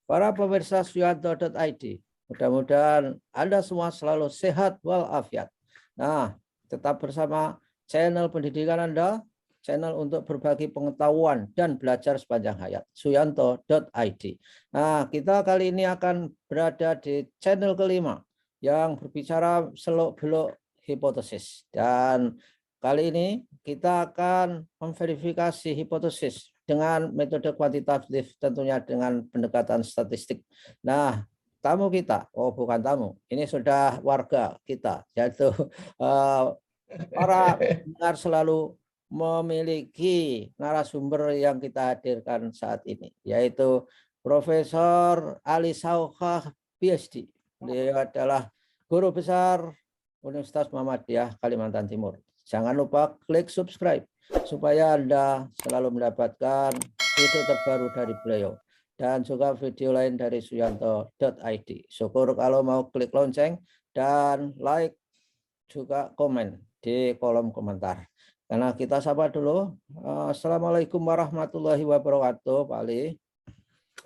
para pemirsa Suyanto.id. Mudah-mudahan Anda semua selalu sehat walafiat. Nah, tetap bersama channel pendidikan Anda, channel untuk berbagi pengetahuan dan belajar sepanjang hayat, Suyanto.id. Nah, kita kali ini akan berada di channel kelima yang berbicara seluk-beluk hipotesis. Dan kali ini kita akan memverifikasi hipotesis dengan metode kuantitatif, tentunya dengan pendekatan statistik. Nah, tamu kita, oh bukan tamu, ini sudah warga kita, yaitu para pendengar selalu memiliki narasumber yang kita hadirkan saat ini, yaitu Profesor Ali Saukhah, PhD. Beliau adalah guru besar Universitas Muhammadiyah Kalimantan Timur. Jangan lupa klik subscribe supaya Anda selalu mendapatkan video terbaru dari beliau dan juga video lain dari Suyanto.id. Syukur kalau mau klik lonceng dan like juga komen di kolom komentar. Karena kita sapa dulu. Assalamualaikum warahmatullahi wabarakatuh, Pak Ali.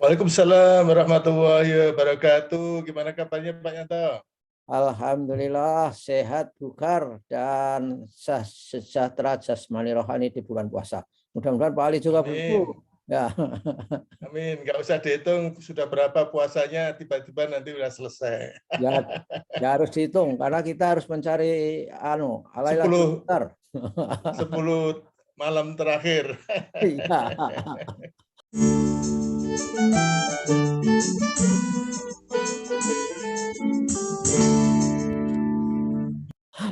Waalaikumsalam warahmatullahi wabarakatuh. Gimana kabarnya Pak Yanto? Alhamdulillah sehat, bugar, dan sejahtera jasmani rohani di bulan puasa. Mudah-mudahan Pak Ali juga begitu. Ya. Amin. Nggak usah dihitung sudah berapa puasanya, tiba-tiba nanti udah selesai. Ya harus dihitung karena kita harus mencari 10 malam terakhir. Iya.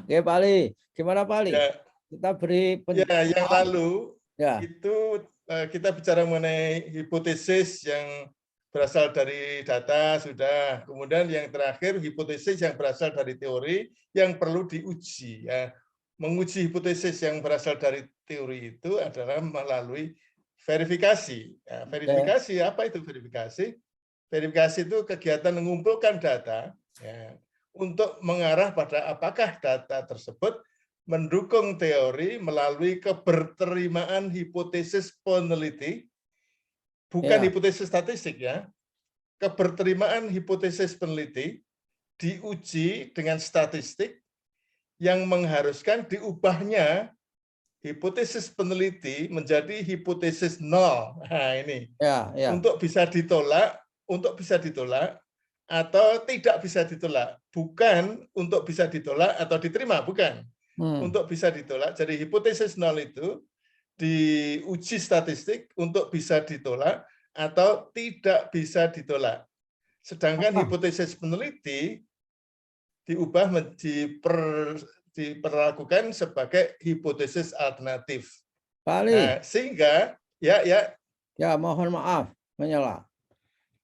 Oke, Pak Ali. Gimana Pak Ali? Ya, Kita beri yang lalu itu kita bicara mengenai hipotesis yang berasal dari data sudah. Kemudian yang terakhir hipotesis yang berasal dari teori yang perlu diuji. Ya. Menguji hipotesis yang berasal dari teori itu adalah melalui verifikasi. Ya, verifikasi apa itu verifikasi? Verifikasi itu kegiatan mengumpulkan data ya, untuk mengarah pada apakah data tersebut mendukung teori melalui keberterimaan hipotesis peneliti, bukan hipotesis statistik ya. Keberterimaan hipotesis peneliti diuji dengan statistik yang mengharuskan diubahnya hipotesis peneliti menjadi hipotesis nol. Nah, ini. Untuk bisa ditolak atau tidak bisa ditolak, bukan untuk bisa ditolak atau diterima, bukan. Untuk bisa ditolak, jadi hipotesis nol itu diuji statistik untuk bisa ditolak atau tidak bisa ditolak. Sedangkan hipotesis peneliti diubah diperlakukan sebagai hipotesis alternatif. Nah, sehingga ya mohon maaf menyela.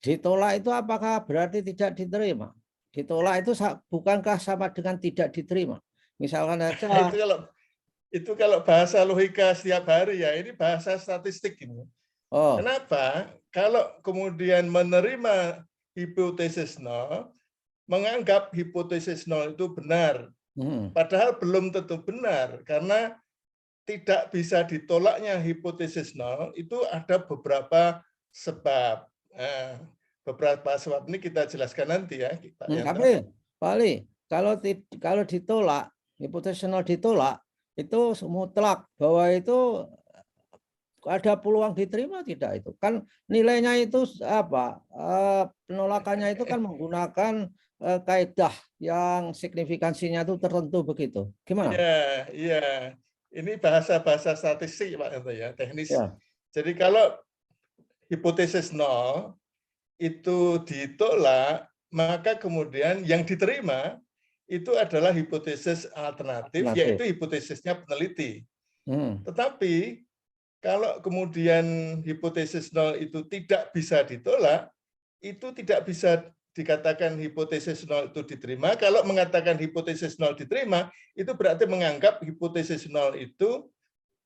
Ditolak itu apakah berarti tidak diterima? Ditolak itu bukankah sama dengan tidak diterima? Misalkan aja itu kalau bahasa logika setiap hari ya, ini bahasa statistik ini. Kenapa? Kalau kemudian menerima hipotesis nol, menganggap hipotesis nol itu benar. Padahal belum tentu benar, karena tidak bisa ditolaknya hipotesis nol itu ada beberapa sebab. Nah, beberapa sebab ini kita jelaskan nanti ya, Pak Yanto. Tapi Pak Ali, kalau ditolak, hipotesis nol ditolak, itu mutlak bahwa itu ada peluang diterima tidak itu? Kan nilainya itu apa? Penolakannya itu kan menggunakan kaidah yang signifikansinya itu tertentu begitu. Gimana? Iya. Ini bahasa-bahasa statistik Pak Yanto ya, teknis. Jadi kalau hipotesis nol itu ditolak, maka kemudian yang diterima itu adalah hipotesis alternatif, yaitu hipotesisnya peneliti. Tetapi kalau kemudian hipotesis nol itu tidak bisa ditolak, itu tidak bisa dikatakan hipotesis nol itu diterima. Kalau mengatakan hipotesis nol diterima, itu berarti menganggap hipotesis nol itu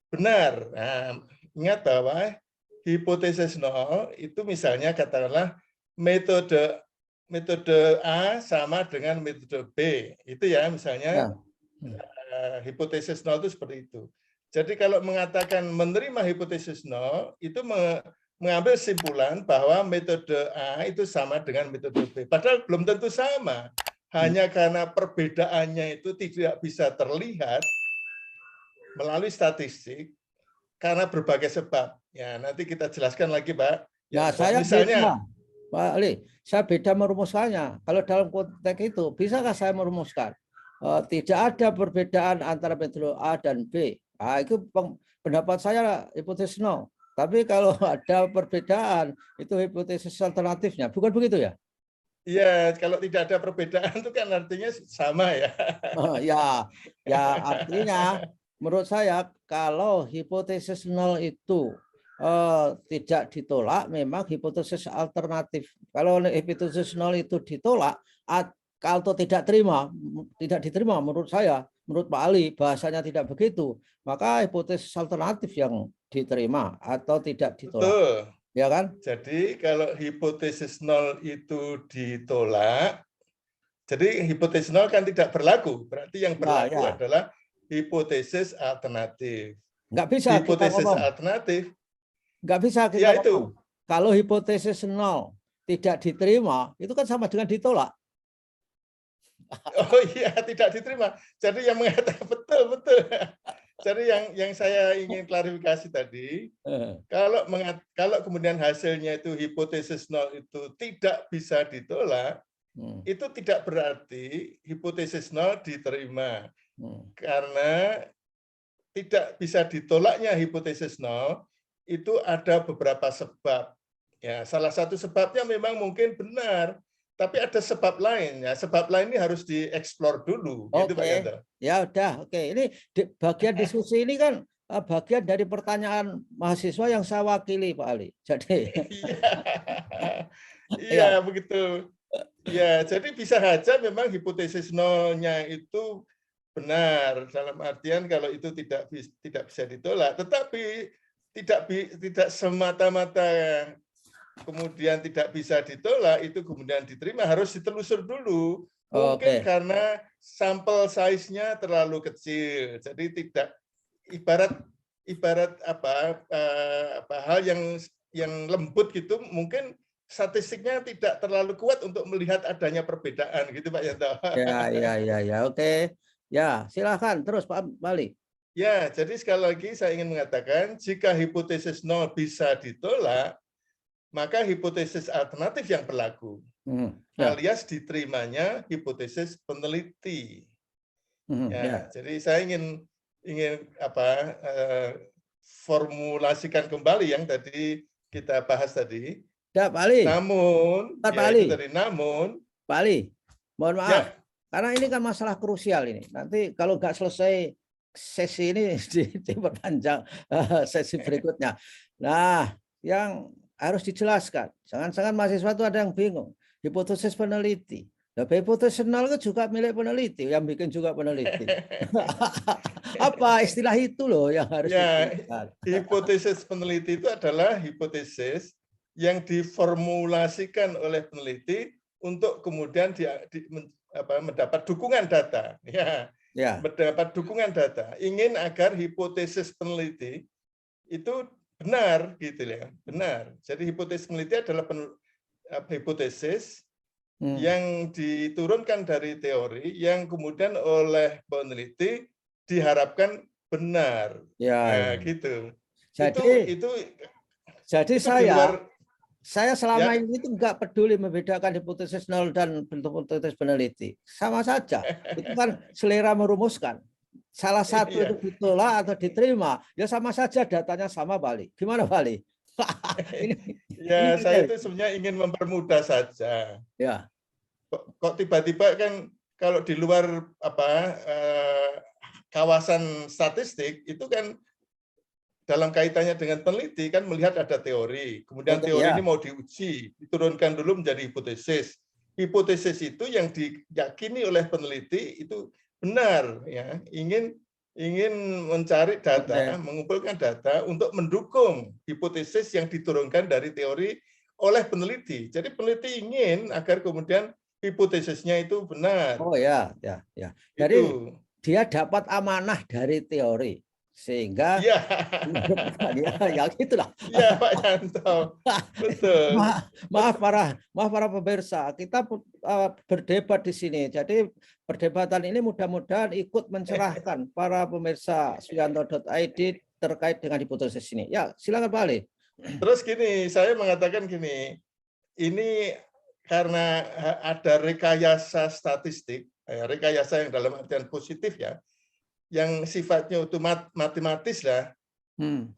benar. Nah, ingat bahwa hipotesis nol itu misalnya katakanlah metode A sama dengan metode B. Itu ya misalnya hipotesis nol itu seperti itu. Jadi kalau mengatakan menerima hipotesis nol itu mengambil kesimpulan bahwa metode A itu sama dengan metode B. Padahal belum tentu sama. Hanya karena perbedaannya itu tidak bisa terlihat melalui statistik karena berbagai sebab. Ya, nanti kita jelaskan lagi, Pak. Nah, Ya, saya misalnya, beda, Pak Ali. Saya beda merumuskannya. Kalau dalam konteks itu, bisakah saya merumuskan? Tidak ada perbedaan antara metode A dan B. Nah, itu pendapat saya hipotesis nol. Tapi kalau ada perbedaan, itu hipotesis alternatifnya. Bukan begitu ya? ya kalau tidak ada perbedaan itu kan artinya sama ya. Ya artinya menurut saya kalau hipotesis nol itu tidak ditolak, memang hipotesis alternatif. Kalau hipotesis nol itu ditolak atau tidak diterima menurut saya, menurut Pak Ali bahasanya tidak begitu, maka hipotesis alternatif yang diterima atau tidak ditolak. Betul. Ya kan? Jadi kalau hipotesis nol itu ditolak, jadi hipotesis nol kan tidak berlaku. Berarti yang berlaku adalah hipotesis alternatif. Nggak bisa hipotesis kita ngomong. Alternatif. Nggak bisa kita ya ngomong. Itu. Kalau hipotesis nol tidak diterima, itu kan sama dengan ditolak. Oh iya, tidak diterima. Jadi yang mengatakan betul. Jadi yang saya ingin klarifikasi tadi, kalau kemudian hasilnya itu hipotesis nol itu tidak bisa ditolak, itu tidak berarti hipotesis nol diterima. Karena tidak bisa ditolaknya hipotesis nol, itu ada beberapa sebab. Ya, salah satu sebabnya memang mungkin benar, tapi ada sebab lain. Ya, sebab lain ini harus dieksplor dulu. Gitu, Pak Yanto. Ya udah, oke. Ini bagian diskusi ini kan bagian dari pertanyaan mahasiswa yang saya wakili, Pak Ali. Jadi iya, begitu. Ya, jadi bisa saja memang hipotesis nolnya itu benar dalam artian kalau itu tidak bisa ditolak, tetapi tidak semata-mata kemudian tidak bisa ditolak itu kemudian diterima, harus ditelusur dulu. Mungkin karena sampel size-nya terlalu kecil, jadi tidak ibarat hal yang lembut gitu, mungkin statistiknya tidak terlalu kuat untuk melihat adanya perbedaan gitu, Pak Yanto. Ya, oke. Ya, silakan terus Pak Bali. Ya, jadi sekali lagi saya ingin mengatakan jika hipotesis nol bisa ditolak, maka hipotesis alternatif yang berlaku, alias diterimanya hipotesis peneliti. Jadi saya ingin formulasikan kembali yang tadi kita bahas tadi. Ya, Pak Ali. Namun, Pak Ali, mohon maaf, karena ini kan masalah krusial ini. Nanti kalau nggak selesai sesi ini diperpanjang sesi berikutnya. Nah, yang harus dijelaskan. Jangan-jangan mahasiswa itu ada yang bingung. Hipotesis peneliti. Nah, hipotesis nol itu juga milik peneliti, yang bikin juga peneliti. Apa istilah itu loh yang harus dijelaskan. Hipotesis peneliti itu adalah hipotesis yang diformulasikan oleh peneliti untuk kemudian mendapat dukungan data. Mendapat dukungan data. Ingin agar hipotesis peneliti itu benar gitu ya, benar. Jadi hipotesis peneliti adalah hipotesis yang diturunkan dari teori yang kemudian oleh peneliti diharapkan benar. Gitu. Jadi saya selama ini itu nggak peduli membedakan hipotesis nol dan hipotesis peneliti. Sama saja. Itu kan selera merumuskan. Salah satu itu ditolak atau diterima, ya sama saja datanya sama, Bali. Gimana, Bali? Saya itu sebenarnya ingin mempermudah saja. Ya. Kok tiba-tiba kan kalau di luar kawasan statistik itu kan dalam kaitannya dengan peneliti kan melihat ada teori, kemudian teori ini mau diuji, diturunkan dulu menjadi hipotesis. Hipotesis itu yang diyakini oleh peneliti itu benar, ya. Ingin mencari data, mengumpulkan data untuk mendukung hipotesis yang diturunkan dari teori oleh peneliti. Jadi peneliti ingin agar kemudian hipotesisnya itu benar. Oh ya. Jadi dia dapat amanah dari teori. Sehingga Iya. ya gitulah. Iya, Pak Yanto. Betul. Maaf para pemirsa, kita berdebat di sini. Jadi perdebatan ini mudah-mudahan ikut mencerahkan para pemirsa suyanto.id terkait dengan hipotesis ini. Ya, silakan Pak Ali. Terus gini, saya mengatakan gini, ini karena ada rekayasa statistik, rekayasa yang dalam artian positif ya, yang sifatnya itu matematis lah.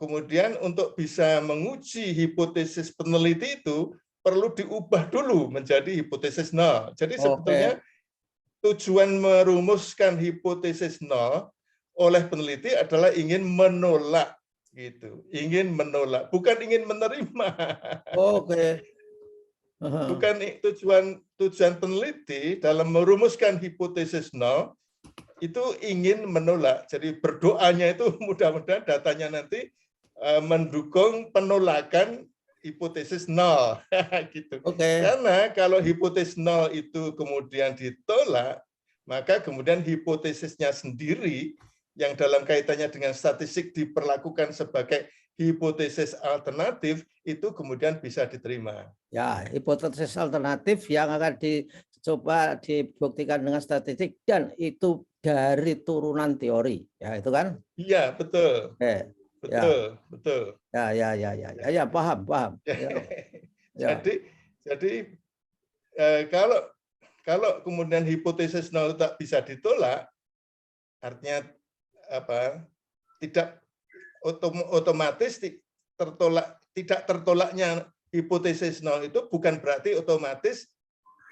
Kemudian untuk bisa menguji hipotesis peneliti itu perlu diubah dulu menjadi hipotesis nol. Jadi sebetulnya tujuan merumuskan hipotesis nol oleh peneliti adalah ingin menolak gitu, ingin menolak, bukan ingin menerima. Oke. Bukan tujuan peneliti dalam merumuskan hipotesis nol itu ingin menolak. Jadi berdoanya itu mudah-mudahan datanya nanti mendukung penolakan hipotesis nol gitu. Karena kalau hipotesis nol itu kemudian ditolak, maka kemudian hipotesisnya sendiri yang dalam kaitannya dengan statistik diperlakukan sebagai hipotesis alternatif itu kemudian bisa diterima. Ya, hipotesis alternatif yang akan dicoba dibuktikan dengan statistik dan itu dari turunan teori, ya itu kan? Iya, betul. Betul, ya. betul. Ya, paham. Ya. Jadi kalau kemudian hipotesis nol tak bisa ditolak, artinya apa? Tidak otomatis tidak tertolaknya hipotesis nol itu bukan berarti otomatis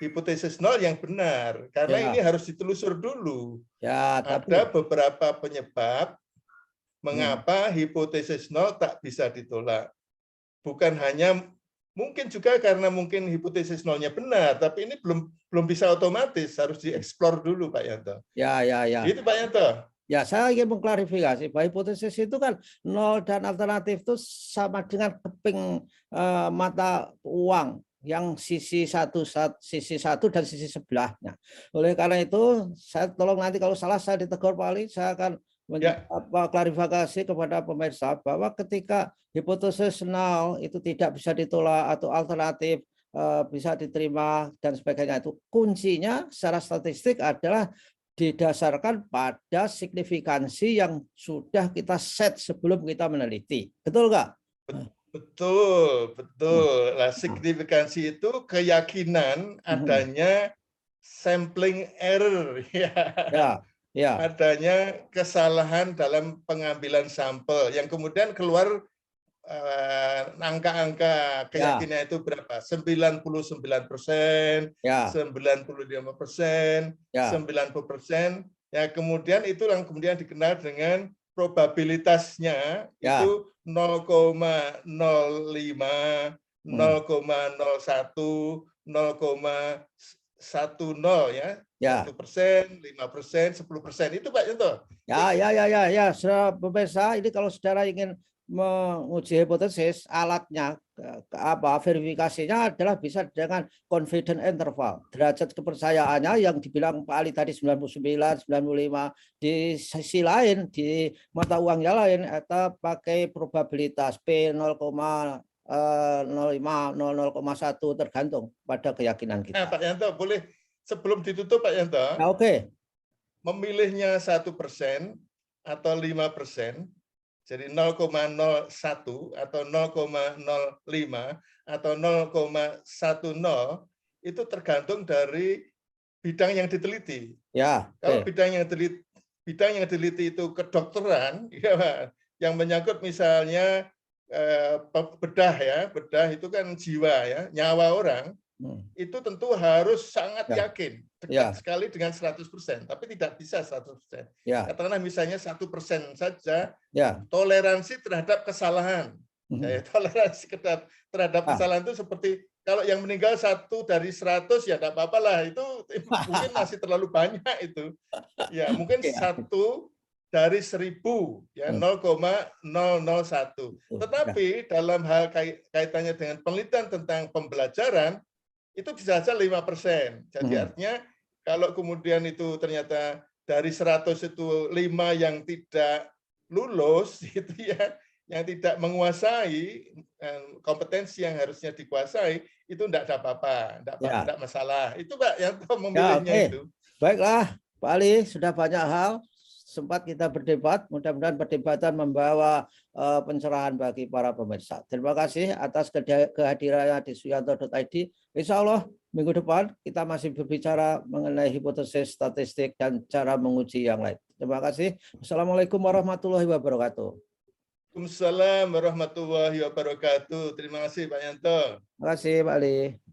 hipotesis nol yang benar, karena ini harus ditelusur dulu. Ada beberapa penyebab mengapa hipotesis nol tak bisa ditolak. Bukan hanya mungkin juga karena mungkin hipotesis nolnya benar, tapi ini belum bisa otomatis, harus dieksplor dulu, Pak Yanto. Ya. Itu Pak Yanto. Ya, saya ingin mengklarifikasi bahwa hipotesis itu kan nol dan alternatif itu sama dengan keping mata uang yang sisi satu dan sisi sebelahnya. Oleh karena itu, saya tolong nanti kalau salah saya ditegur Pak Ali, saya akan klarifikasi kepada pemirsa bahwa ketika hipotesis nol itu tidak bisa ditolak atau alternatif bisa diterima dan sebagainya, itu kuncinya secara statistik adalah didasarkan pada signifikansi yang sudah kita set sebelum kita meneliti. Betul nggak? Betul. Nah, signifikansi itu keyakinan adanya sampling error, ya. Adanya kesalahan dalam pengambilan sampel yang kemudian keluar angka-angka keyakinan itu berapa? 99%, 95%, 90%. Ya, kemudian itu yang kemudian dikenal dengan probabilitasnya itu 0,05, 0,01, 0,10 ya. 1%, 5%, 10%. Itu Pak Yanto. Ya, pemirsa, ini kalau saudara ingin menguji hipotesis, alatnya verifikasinya adalah bisa dengan confidence interval, derajat kepercayaannya yang dibilang Pak Ali tadi 99, 95, di sisi lain di mata uangnya lain atau pakai probabilitas P 0,05, 0,1 tergantung pada keyakinan kita. Pak Yanto, boleh sebelum ditutup Pak Yanto, memilihnya 1% atau 5%, jadi 0,01 atau 0,05 atau 0,10 itu tergantung dari bidang yang diteliti. Kalau bidang yang diteliti itu kedokteran, ya, yang menyangkut misalnya bedah itu kan jiwa ya, nyawa orang, itu tentu harus sangat yakin, dekat sekali dengan 100%, tapi tidak bisa 100%. Katakanlah misalnya 1% saja, toleransi terhadap kesalahan. Toleransi terhadap kesalahan itu seperti kalau yang meninggal 1 dari 100 ya tidak apa-apa lah, itu mungkin masih terlalu banyak itu. Ya, mungkin 1 dari 1000 ya 0,001. Tetapi dalam hal kaitannya dengan penelitian tentang pembelajaran itu bisa saja 5%. Jadi artinya kalau kemudian itu ternyata dari 100 itu 5 yang tidak lulus itu ya, yang tidak menguasai kompetensi yang harusnya dikuasai, itu enggak ada apa-apa, Ya. enggak masalah. Itu Pak yang Ya, memilihnya oke. itu. Baiklah, Pak Ali, sudah banyak hal sempat kita berdebat. Mudah-mudahan perdebatan membawa pencerahan bagi para pemirsa. Terima kasih atas kehadirannya di suyanto.id. Insya Allah minggu depan kita masih berbicara mengenai hipotesis statistik dan cara menguji yang lain. Terima kasih. Assalamualaikum warahmatullahi wabarakatuh. Waalaikumsalam warahmatullahi wabarakatuh. Terima kasih Pak Yanto. Terima kasih Pak Ali.